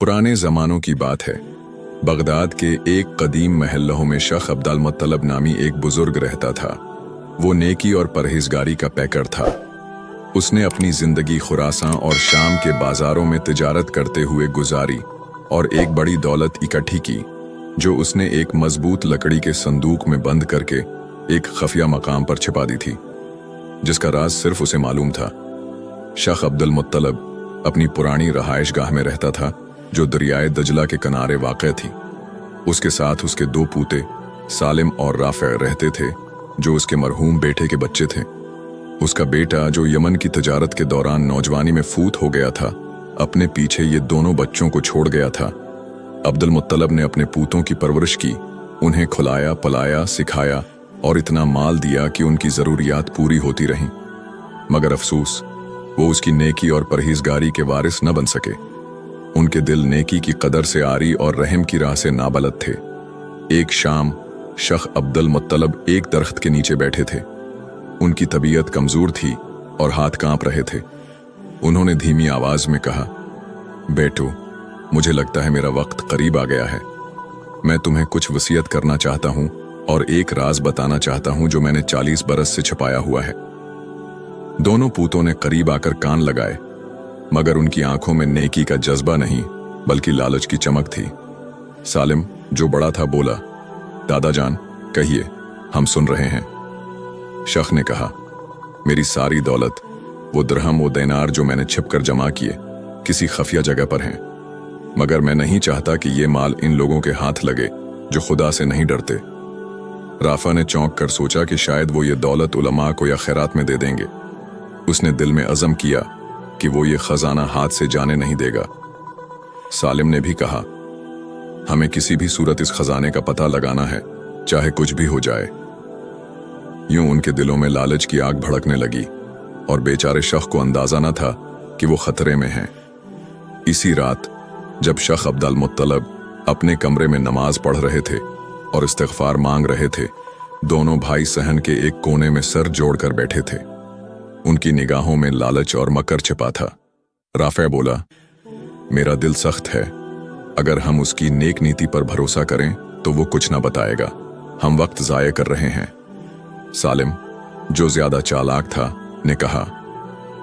पुराने ज़मानों की बात है। बगदाद के एक कदीम महल्लों में शेख अब्दुल मुत्तलब नामी एक बुजुर्ग रहता था। वो नेकी और परहेजगारी का पैकर था। उसने अपनी जिंदगी खुरासां और शाम के बाजारों में तिजारत करते हुए गुजारी और एक बड़ी दौलत इकट्ठी की, जो उसने एक मजबूत लकड़ी के संदूक में बंद करके एक खफिया मकाम पर छिपा दी थी, जिसका राज सिर्फ उसे मालूम था। शेख अब्दुल मुत्तलब अपनी पुरानी रहायशगाह में रहता था, जो दरियाए दजला के किनारे वाक़ थी। उसके साथ उसके दो पूते सालिम और राफ़े रहते थे, जो उसके मरहूम बेटे के बच्चे थे। उसका बेटा, जो यमन की तजारत के दौरान नौजवानी में फूत हो गया था, अपने पीछे ये दोनों बच्चों को छोड़ गया था। अब्दुल मुत्तलब ने अपने पूतों की परवरिश की, उन्हें खिलाया, पलाया, सिखाया और इतना माल दिया कि उनकी ज़रूरियात पूरी होती रहीं। मगर अफसोस, वो उसकी नेकी और परहेजगारी के वारिस न बन सके। उनके दिल नेकी की कदर से आरी और रहम की राह से नाबलद थे। एक शाम शेख अब्दुल मुत्तलब एक दरख्त के नीचे बैठे थे। उनकी तबीयत कमजोर थी और हाथ कांप रहे थे। उन्होंने धीमी आवाज में कहा, बेटो, मुझे लगता है मेरा वक्त करीब आ गया है। मैं तुम्हें कुछ वसीयत करना चाहता हूं और एक राज बताना चाहता हूं जो मैंने 40 बरस से छुपाया हुआ है। दोनों पूतों ने करीब आकर कान लगाए, मगर उनकी आंखों में नेकी का जज्बा नहीं बल्कि लालच की चमक थी। सालिम, जो बड़ा था, बोला, दादा जान, कहिए, हम सुन रहे हैं। शेख ने कहा, मेरी सारी दौलत, वो दिरहम वो दिनार जो मैंने छिपकर जमा किए, किसी खफिया जगह पर हैं। मगर मैं नहीं चाहता कि ये माल इन लोगों के हाथ लगे जो खुदा से नहीं डरते। राफा ने चौंक कर सोचा कि शायद वो ये दौलत उलमा को या खैरात में दे देंगे। उसने दिल में अज़म किया कि वो ये खजाना हाथ से जाने नहीं देगा। सालिम ने भी कहा, हमें किसी भी सूरत इस खजाने का पता लगाना है, चाहे कुछ भी हो जाए। यूं उनके दिलों में लालच की आग भड़कने लगी और बेचारे शेख को अंदाजा न था कि वो खतरे में हैं। इसी रात जब शेख अब्दुल मुत्तलब अपने कमरे में नमाज पढ़ रहे थे और इस्तिग़फ़ार मांग रहे थे, दोनों भाई सहन के एक कोने में सर जोड़कर बैठे थे। उनकी निगाहों में लालच और मकर छिपा था। राफ़े बोला, मेरा दिल सख्त है। अगर हम उसकी नेक नीति पर भरोसा करें तो वो कुछ ना बताएगा। हम वक्त ज़ाया कर रहे हैं। सालिम, जो ज्यादा चालाक था, ने कहा,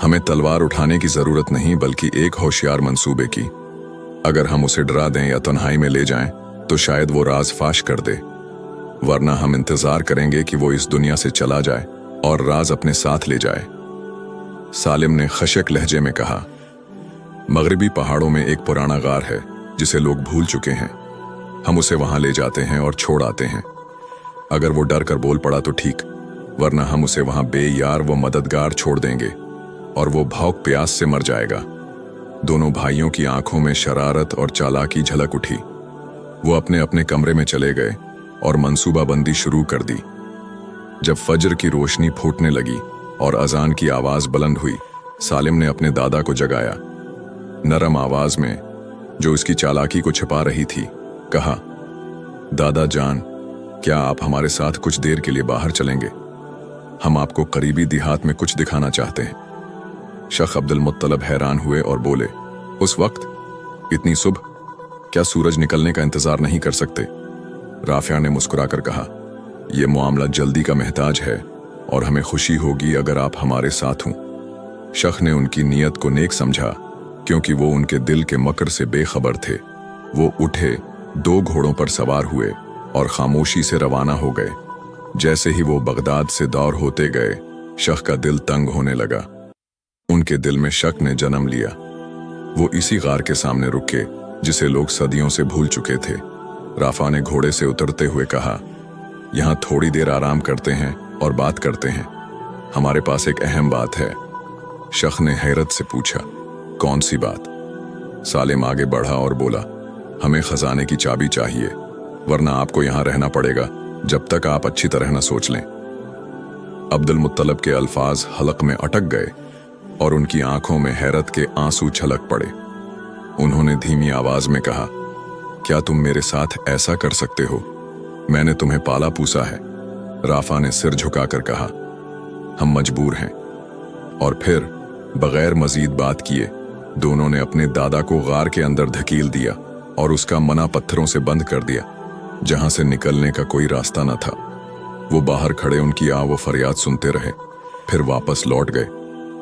हमें तलवार उठाने की जरूरत नहीं बल्कि एक होशियार मंसूबे की। अगर हम उसे डरा दें या तन्हाई में ले जाएं तो शायद वो राज फाश कर दे, वरना हम इंतजार करेंगे कि वो इस दुनिया से चला जाए और राज अपने साथ ले जाए। सालिम ने खशक लहजे में कहा, मगरिबी पहाड़ों में एक पुराना गार है जिसे लोग भूल चुके हैं। हम उसे वहां ले जाते हैं और छोड़ आते हैं। अगर वो डर कर बोल पड़ा तो ठीक, वरना हम उसे वहां बेयार व मददगार छोड़ देंगे और वो भूख प्यास से मर जाएगा। दोनों भाइयों की आंखों में शरारत और चालाकी झलक उठी। वो अपने अपने कमरे में चले गए और मंसूबाबंदी शुरू कर दी। जब फजर की रोशनी फूटने लगी और अजान की आवाज बुलंद हुई, सालिम ने अपने दादा को जगाया। नरम आवाज में, जो उसकी चालाकी को छिपा रही थी, कहा, दादा जान, क्या आप हमारे साथ कुछ देर के लिए बाहर चलेंगे? हम आपको करीबी देहात में कुछ दिखाना चाहते हैं। शेख अब्दुल मुत्तलब हैरान हुए और बोले, उस वक्त? इतनी सुबह? क्या सूरज निकलने का इंतजार नहीं कर सकते? राफिया ने मुस्कुराकर कहा, यह मामला जल्दी का महताज है और हमें खुशी होगी अगर आप हमारे साथ हों। शेख ने उनकी नीयत को नेक समझा, क्योंकि वो उनके दिल के मकर से बेखबर थे। वो उठे, 2 घोड़ों पर सवार हुए और खामोशी से रवाना हो गए। जैसे ही वो बगदाद से दौर होते गए, शेख का दिल तंग होने लगा। उनके दिल में शक ने जन्म लिया। वो इसी गार के सामने रुके जिसे लोग सदियों से भूल चुके थे। राफा ने घोड़े से उतरते हुए कहा, यहाँ थोड़ी देर आराम करते हैं और बात करते हैं। हमारे पास एक अहम बात है। शेख ने हैरत से पूछा, कौन सी बात? सालिम आगे बढ़ा और बोला, हमें खजाने की चाबी चाहिए, वरना आपको यहाँ रहना पड़ेगा जब तक आप अच्छी तरह न सोच लें। अब्दुल मुत्तलब के अल्फाज हलक में अटक गए और उनकी आंखों में हैरत के आंसू छलक पड़े। उन्होंने धीमी आवाज में कहा, क्या तुम मेरे साथ ऐसा कर सकते हो? मैंने तुम्हें पाला पूसा है। राफा ने सिर झुकाकर कहा, हम मजबूर हैं। और फिर बगैर मजीद बात किए दोनों ने अपने दादा को गार के अंदर धकेल दिया और उसका मना पत्थरों से बंद कर दिया, जहां से निकलने का कोई रास्ता न था। वो बाहर खड़े उनकी आह व फरियाद सुनते रहे, फिर वापस लौट गए,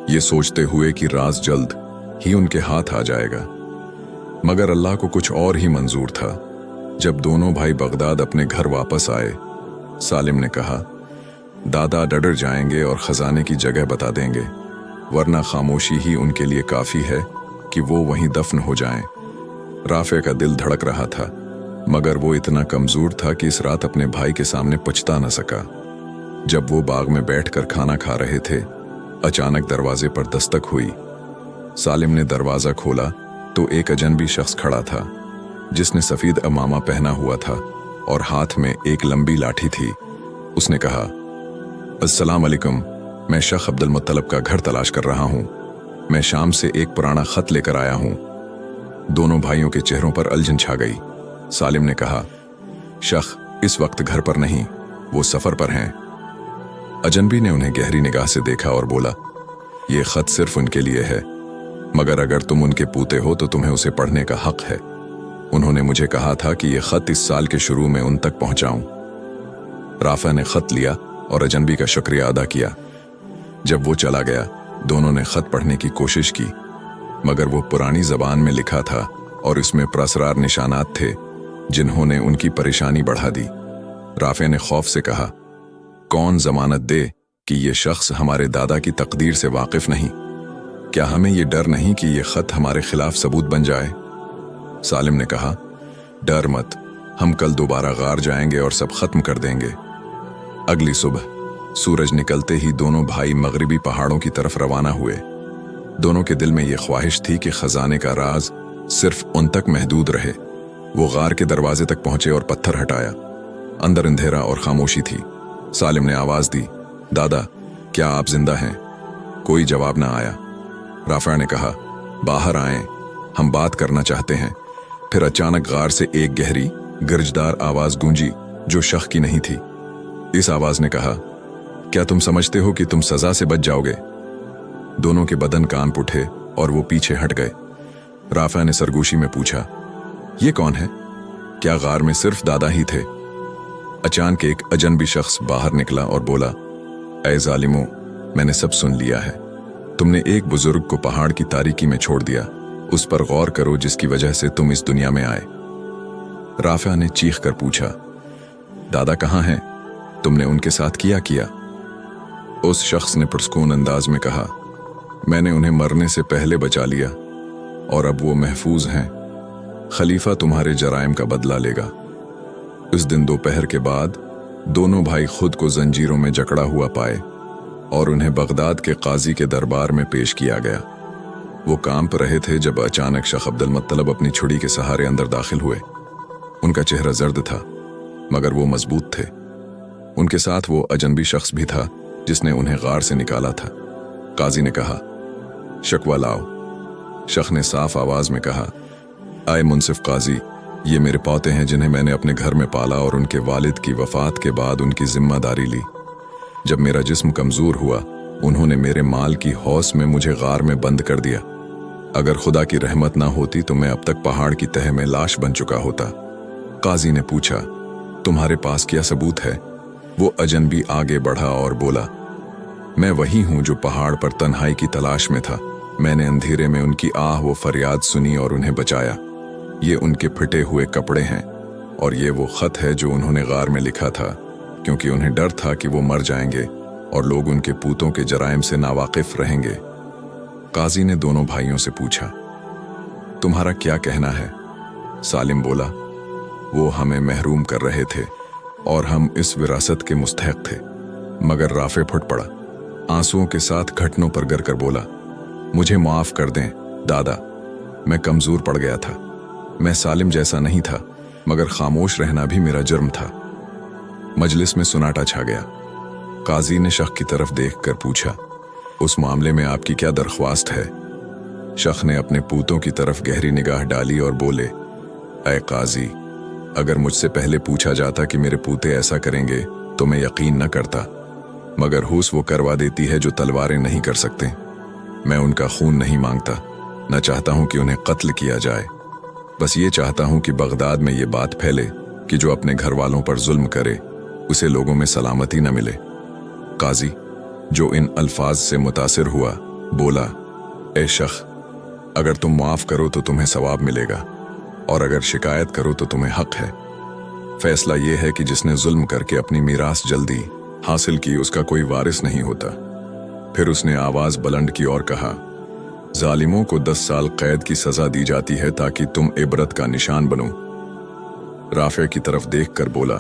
ये सोचते हुए कि राज जल्द ही उनके हाथ आ जाएगा। मगर अल्लाह को कुछ और ही मंजूर था। जब दोनों भाई बगदाद अपने घर वापस आए, सालिम ने कहा, दादा डर जाएंगे और खजाने की जगह बता देंगे, वरना खामोशी ही उनके लिए काफी है कि वो वहीं दफन हो जाएं। राफे का दिल धड़क रहा था, मगर वो इतना कमजोर था कि इस रात अपने भाई के सामने पछता न सका। जब वो बाग में बैठकर खाना खा रहे थे, अचानक दरवाजे पर दस्तक हुई। सालिम ने दरवाजा खोला तो एक अजनबी शख्स खड़ा था, जिसने सफेद अमामा पहना हुआ था और हाथ में एक लंबी लाठी थी। उसने कहा, अस्सलाम अलैकुम, मैं शेख अब्दुल मुत्तलब का घर तलाश कर रहा हूं। मैं शाम से एक पुराना खत लेकर आया हूं। दोनों भाइयों के चेहरों पर अलझन छा गई। सालिम ने कहा, शेख इस वक्त घर पर नहीं, वो सफर पर हैं। अजनबी ने उन्हें गहरी निगाह से देखा और बोला, ये खत सिर्फ उनके लिए है, मगर अगर तुम उनके पूते हो तो तुम्हें उसे पढ़ने का हक है। उन्होंने मुझे कहा था कि यह खत इस साल के शुरू में उन तक पहुंचाऊं। राफा ने खत लिया और अजनबी का शुक्रिया अदा किया। जब वो चला गया, दोनों ने खत पढ़ने की कोशिश की, मगर वो पुरानी जबान में लिखा था और इसमें प्रसरार निशानात थे जिन्होंने उनकी परेशानी बढ़ा दी। राफे ने खौफ से कहा, कौन जमानत दे कि ये शख्स हमारे दादा की तकदीर से वाकिफ नहीं? क्या हमें ये डर नहीं कि ये खत हमारे खिलाफ सबूत बन जाए? सालिम ने कहा, डर मत, हम कल दोबारा गार जाएंगे और सब खत्म कर देंगे। अगली सुबह सूरज निकलते ही दोनों भाई मगरिबी पहाड़ों की तरफ रवाना हुए। दोनों के दिल में यह ख्वाहिश थी कि खजाने का राज सिर्फ उन तक महदूद रहे। वो गार के दरवाजे तक पहुंचे और पत्थर हटाया। अंदर अंधेरा और खामोशी थी। सालिम ने आवाज दी, दादा क्या आप जिंदा हैं? कोई जवाब ना आया। राफा ने कहा, बाहर आएं, हम बात करना चाहते हैं। फिर अचानक गार से एक गहरी गर्जदार आवाज गूंजी जो शख्स की नहीं थी। इस आवाज ने कहा, क्या तुम समझते हो कि तुम सजा से बच जाओगे? दोनों के बदन कांप उठे और वो पीछे हट गए। राफा ने सरगोशी में पूछा, ये कौन है? क्या गार में सिर्फ दादा ही थे? अचानक एक अजनबी शख्स बाहर निकला और बोला, ऐ जालिमो, मैंने सब सुन लिया है। तुमने एक बुजुर्ग को पहाड़ की तारीकी में छोड़ दिया। उस पर गौर करो जिसकी वजह से तुम इस दुनिया में आए। राफा ने चीख कर पूछा, दादा कहाँ हैं? तुमने उनके साथ किया? उस शख्स ने पुरस्कून अंदाज में कहा, मैंने उन्हें मरने से पहले बचा लिया और अब वो महफूज हैं। खलीफा तुम्हारे जराइम का बदला लेगा। इस दिन दोपहर के बाद दोनों भाई खुद को जंजीरों में जकड़ा हुआ पाए और उन्हें बगदाद के काजी के दरबार में पेश किया गया। वो कांप रहे थे जब अचानक शेख अब्दुल मुत्तलब अपनी छुरी के सहारे अंदर दाखिल हुए। उनका चेहरा जर्द था, मगर वो मजबूत थे। उनके साथ वो अजनबी शख्स भी था जिसने उन्हें गार से निकाला था। काजी ने कहा, शकवा लाओ। शख्स ने साफ आवाज में कहा, आए मुंसिफ काजी, ये मेरे पौते हैं जिन्हें मैंने अपने घर में पाला और उनके वालिद की वफात के बाद उनकी जिम्मेदारी ली। जब मेरा जिस्म कमजोर हुआ, उन्होंने मेरे माल की हौस में मुझे गार में बंद कर दिया। अगर खुदा की रहमत ना होती तो मैं अब तक पहाड़ की तह में लाश बन चुका होता। काजी ने पूछा, तुम्हारे पास क्या सबूत है? वो अजनबी आगे बढ़ा और बोला, मैं वही हूं जो पहाड़ पर तन्हाई की तलाश में था। मैंने अंधेरे में उनकी आह व फरियाद सुनी और उन्हें बचाया। ये उनके फटे हुए कपड़े हैं और ये वो खत है जो उन्होंने गार में लिखा था, क्योंकि उन्हें डर था कि वो मर जाएंगे और लोग उनके पूतों के जराइम से नावाकिफ रहेंगे। काजी ने दोनों भाइयों से पूछा, तुम्हारा क्या कहना है? सालिम बोला, वो हमें महरूम कर रहे थे और हम इस विरासत के मुस्तहक थे। मगर राफे फुट पड़ा, आंसुओं के साथ घटनों पर गिर कर बोला, मुझे माफ कर दें दादा, मैं कमजोर पड़ गया था। मैं सालिम जैसा नहीं था, मगर खामोश रहना भी मेरा जुर्म था। मजलिस में सुनाटा छा गया। काजी ने शख्स की तरफ देखकर पूछा, उस मामले में आपकी क्या दरख्वास्त है? शख्स ने अपने पूतों की तरफ गहरी निगाह डाली और बोले, ऐ काजी, अगर मुझसे पहले पूछा जाता कि मेरे पूते ऐसा करेंगे तो मैं यकीन न करता, मगर हुस वो करवा देती है जो तलवारें नहीं कर सकते। मैं उनका खून नहीं मांगता, न चाहता हूं कि उन्हें कत्ल किया जाए, बस ये चाहता हूं कि बगदाद में ये बात फैले कि जो अपने घर वालों पर जुल्म करे उसे लोगों में सलामती न मिले। काजी, जो इन अल्फाज से मुतासिर हुआ, बोला, ए शख्स, अगर तुम माफ करो तो तुम्हें सवाब मिलेगा और अगर शिकायत करो तो तुम्हें हक है। फैसला यह है कि जिसने जुल्म करके अपनी मीरास जल्दी हासिल की उसका कोई वारिस नहीं होता। फिर उसने आवाज बुलंद की और कहा, जालिमों को 10 साल कैद की सजा दी जाती है ताकि तुम इबरत का निशान बनो। राफे की तरफ देखकर बोला,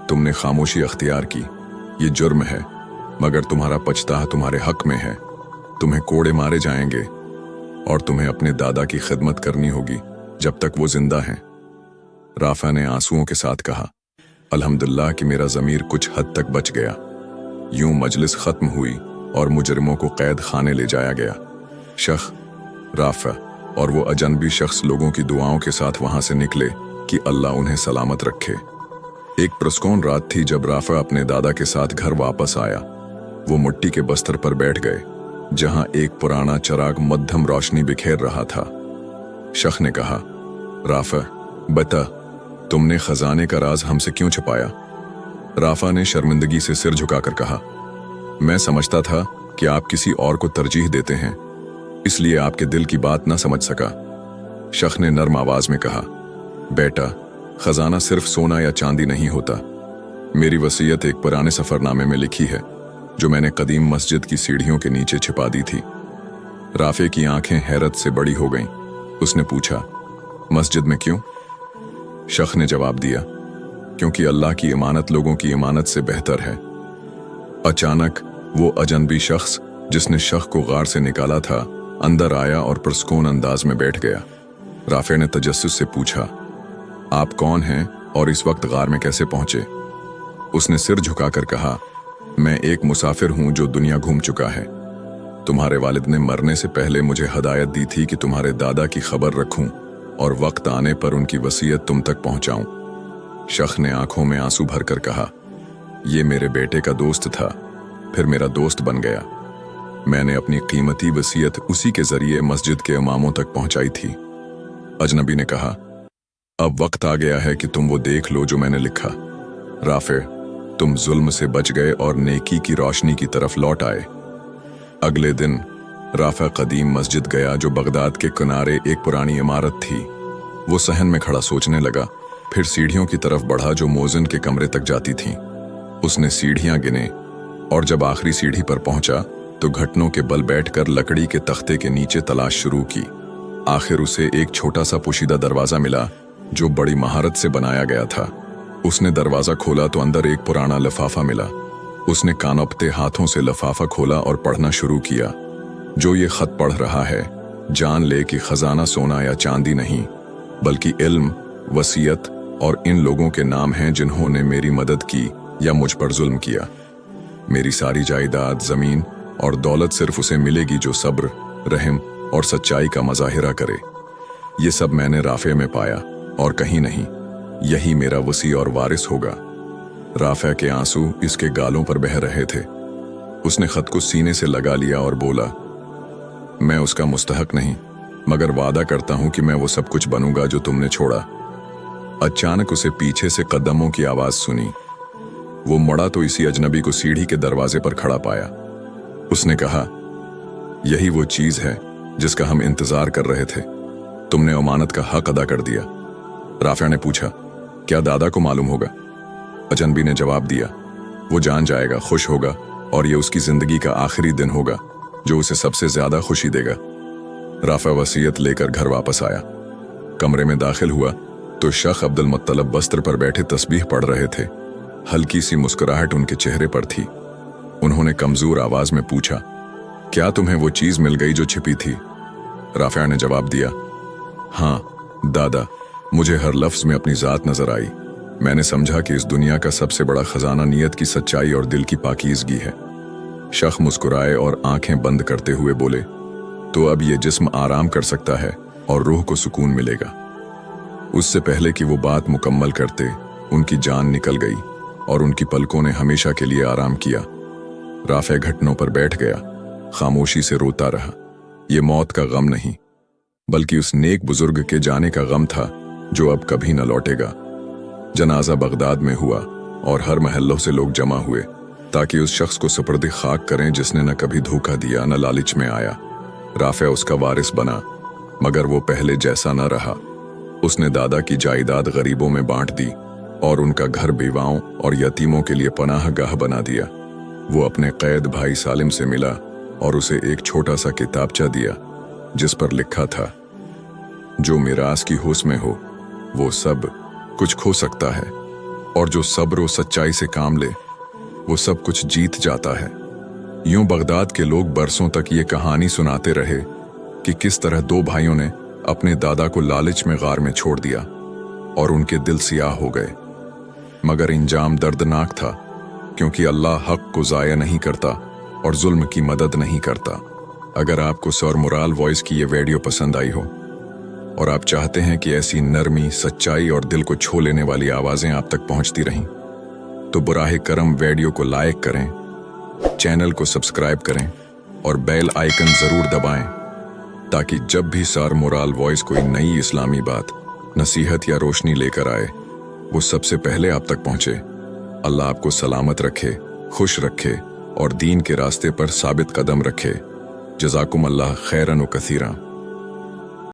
तुमने खामोशी अख्तियार की, ये जुर्म है, मगर तुम्हारा पछतावा तुम्हारे हक में है। तुम्हें कोड़े मारे जाएंगे और तुम्हें अपने दादा की खिदमत करनी होगी जब तक वो जिंदा हैं। राफा ने आंसुओं के साथ कहा, अल्हम्दुलिल्लाह कि मेरा ज़मीर कुछ हद तक बच गया। यूं मजलिस खत्म हुई और मुजरिमों को कैद खाने ले जाया गया। शख्स, राफा और वो अजनबी शख्स लोगों की दुआओं के साथ वहां से निकले कि अल्लाह उन्हें सलामत रखे। एक पुरस्कून रात थी जब राफा अपने दादा के साथ घर वापस आया। वो मिट्टी के बस्तर पर बैठ गए जहां एक पुराना चराग मध्यम रोशनी बिखेर रहा था। शख्स ने कहा, राफा, बता, तुमने खजाने का राज हमसे क्यों छुपाया? राफा ने शर्मिंदगी से सिर झुकाकर कहा, मैं समझता था कि आप किसी और को तरजीह देते हैं, इसलिए आपके दिल की बात ना समझ सका। शख्स ने नर्म आवाज में कहा, बेटा, खजाना सिर्फ सोना या चांदी नहीं होता। मेरी वसीयत एक पुराने सफरनामे में लिखी है जो मैंने कदीम मस्जिद की सीढ़ियों के नीचे छिपा दी थी। राफे की आंखें हैरत से बड़ी हो गईं। उसने पूछा, मस्जिद में क्यों? शख्स ने जवाब दिया, क्योंकि अल्लाह की इमानत लोगों की इमानत से बेहतर है। अचानक वो अजनबी शख्स जिसने शख्स को गार से निकाला था अंदर आया और पुरस्कून अंदाज में बैठ गया। राफे ने तजस्सुस से पूछा, आप कौन हैं और इस वक्त गार में कैसे पहुंचे? उसने सिर झुकाकर कहा, मैं एक मुसाफिर हूं जो दुनिया घूम चुका है। तुम्हारे वालिद ने मरने से पहले मुझे हदायत दी थी कि तुम्हारे दादा की खबर रखूं और वक्त आने पर उनकी वसीयत तुम तक पहुंचाऊं। शख्स ने आंखों में आंसू भरकर कहा, यह मेरे बेटे का दोस्त था, फिर मेरा दोस्त बन गया। मैंने अपनी कीमती वसीयत उसी के जरिए मस्जिद के इमामों तक पहुंचाई थी। अजनबी ने कहा, अब वक्त आ गया है कि तुम वो देख लो जो मैंने लिखा। राफे, तुम जुल्म से बच गए और नेकी की रोशनी की तरफ लौट आए। अगले दिन राफा कदीम मस्जिद गया जो बगदाद के किनारे एक पुरानी इमारत थी। वो सहन में खड़ा सोचने लगा, फिर सीढ़ियों की तरफ बढ़ा जो मोजिन के कमरे तक जाती थीं। उसने सीढ़ियां गिने और जब आखिरी सीढ़ी पर पहुंचा तो घुटनों के बल बैठकर लकड़ी के तख्ते के नीचे तलाश शुरू की। आखिर उसे एक छोटा सा पोशीदा दरवाजा मिला जो बड़ी महारत से बनाया गया था। उसने दरवाजा खोला तो अंदर एक पुराना लिफाफा मिला। उसने कानपते हाथों से लिफाफा खोला और पढ़ना शुरू किया। जो ये खत पढ़ रहा है, जान ले कि खजाना सोना या चांदी नहीं, बल्कि इल्म, वसीयत और इन लोगों के नाम हैं जिन्होंने मेरी मदद की या मुझ पर जुल्म किया। मेरी सारी जायदाद, जमीन और दौलत सिर्फ उसे मिलेगी जो सब्र, रहम और सच्चाई का मजाहिरा करे। ये सब मैंने राफे में पाया और कहीं नहीं। यही मेरा वसी और वारिस होगा। राफे के आंसू इसके गालों पर बह रहे थे। उसने खत को सीने से लगा लिया और बोला, मैं उसका मुस्तहक नहीं, मगर वादा करता हूं कि मैं वो सब कुछ बनूंगा जो तुमने छोड़ा। अचानक उसे पीछे से कदमों की आवाज सुनी। वो मुड़ा तो इसी अजनबी को सीढ़ी के दरवाजे पर खड़ा पाया। उसने कहा, यही वो चीज है जिसका हम इंतजार कर रहे थे। तुमने अमानत का हक अदा कर दिया। राफे ने पूछा, क्या दादा को मालूम होगा? अजनबी ने जवाब दिया, वो जान जाएगा, खुश होगा और ये उसकी जिंदगी का आखिरी दिन होगा जो उसे सबसे ज्यादा खुशी देगा। राफा वसीयत लेकर घर वापस आया। कमरे में दाखिल हुआ तो शेख अब्दुल मुत्तलब बस्तर पर बैठे तस्बीह पढ़ रहे थे। हल्की सी मुस्कुराहट उनके चेहरे पर थी। उन्होंने कमजोर आवाज में पूछा, क्या तुम्हें वो चीज मिल गई जो छिपी थी? राफा ने जवाब दिया, हाँ दादा, मुझे हर लफ्ज में अपनी जात नजर आई। मैंने समझा कि इस दुनिया का सबसे बड़ा खजाना नीयत की सच्चाई और दिल की पाकीज़गी है। शख्स मुस्कुराए और आंखें बंद करते हुए बोले, तो अब ये जिस्म आराम कर सकता है और रूह को सुकून मिलेगा। उससे पहले कि वो बात मुकम्मल करते, उनकी जान निकल गई और उनकी पलकों ने हमेशा के लिए आराम किया। राफे घुटनों पर बैठ गया, खामोशी से रोता रहा। ये मौत का गम नहीं, बल्कि उस नेक बुजुर्ग के जाने का गम था जो अब कभी न लौटेगा। जनाजा बगदाद में हुआ और हर महल्लों से लोग जमा हुए ताकि उस शख्स को सुपर्द खाक करें जिसने न कभी धोखा दिया न लालच में आया। राफिया उसका वारिस बना, मगर वो पहले जैसा न रहा। उसने दादा की जायदाद गरीबों में बांट दी और उनका घर बेवाओं और यतीमों के लिए पनाह गाह बना दिया। वो अपने कैद भाई सालिम से मिला और उसे एक छोटा सा किताबचा दिया जिस पर लिखा था, जो मिरास की होश में हो वो सब कुछ खो सकता है, और जो सब्र और सच्चाई से काम ले वो सब कुछ जीत जाता है। यूं बगदाद के लोग बरसों तक ये कहानी सुनाते रहे कि किस तरह दो भाइयों ने अपने दादा को लालच में गार में छोड़ दिया और उनके दिल सियाह हो गए। मगर इंजाम दर्दनाक था, क्योंकि अल्लाह हक को ज़ाया नहीं करता और जुल्म की मदद नहीं करता। अगर आपको सर मुराल वॉइस की ये वीडियो पसंद आई हो और आप चाहते हैं कि ऐसी नरमी, सच्चाई और दिल को छू लेने वाली आवाज़ें आप तक पहुंचती रहें, तो बुराहे करम वीडियो को लाइक करें, चैनल को सब्सक्राइब करें और बेल आइकन ज़रूर दबाएं, ताकि जब भी सर मुराल वॉइस कोई नई इस्लामी बात, नसीहत या रोशनी लेकर आए, वो सबसे पहले आप तक पहुंचे। अल्लाह आपको सलामत रखे, खुश रखे और दीन के रास्ते पर साबित कदम रखे। जज़ाकुम अल्लाह खैरन व कसीरा।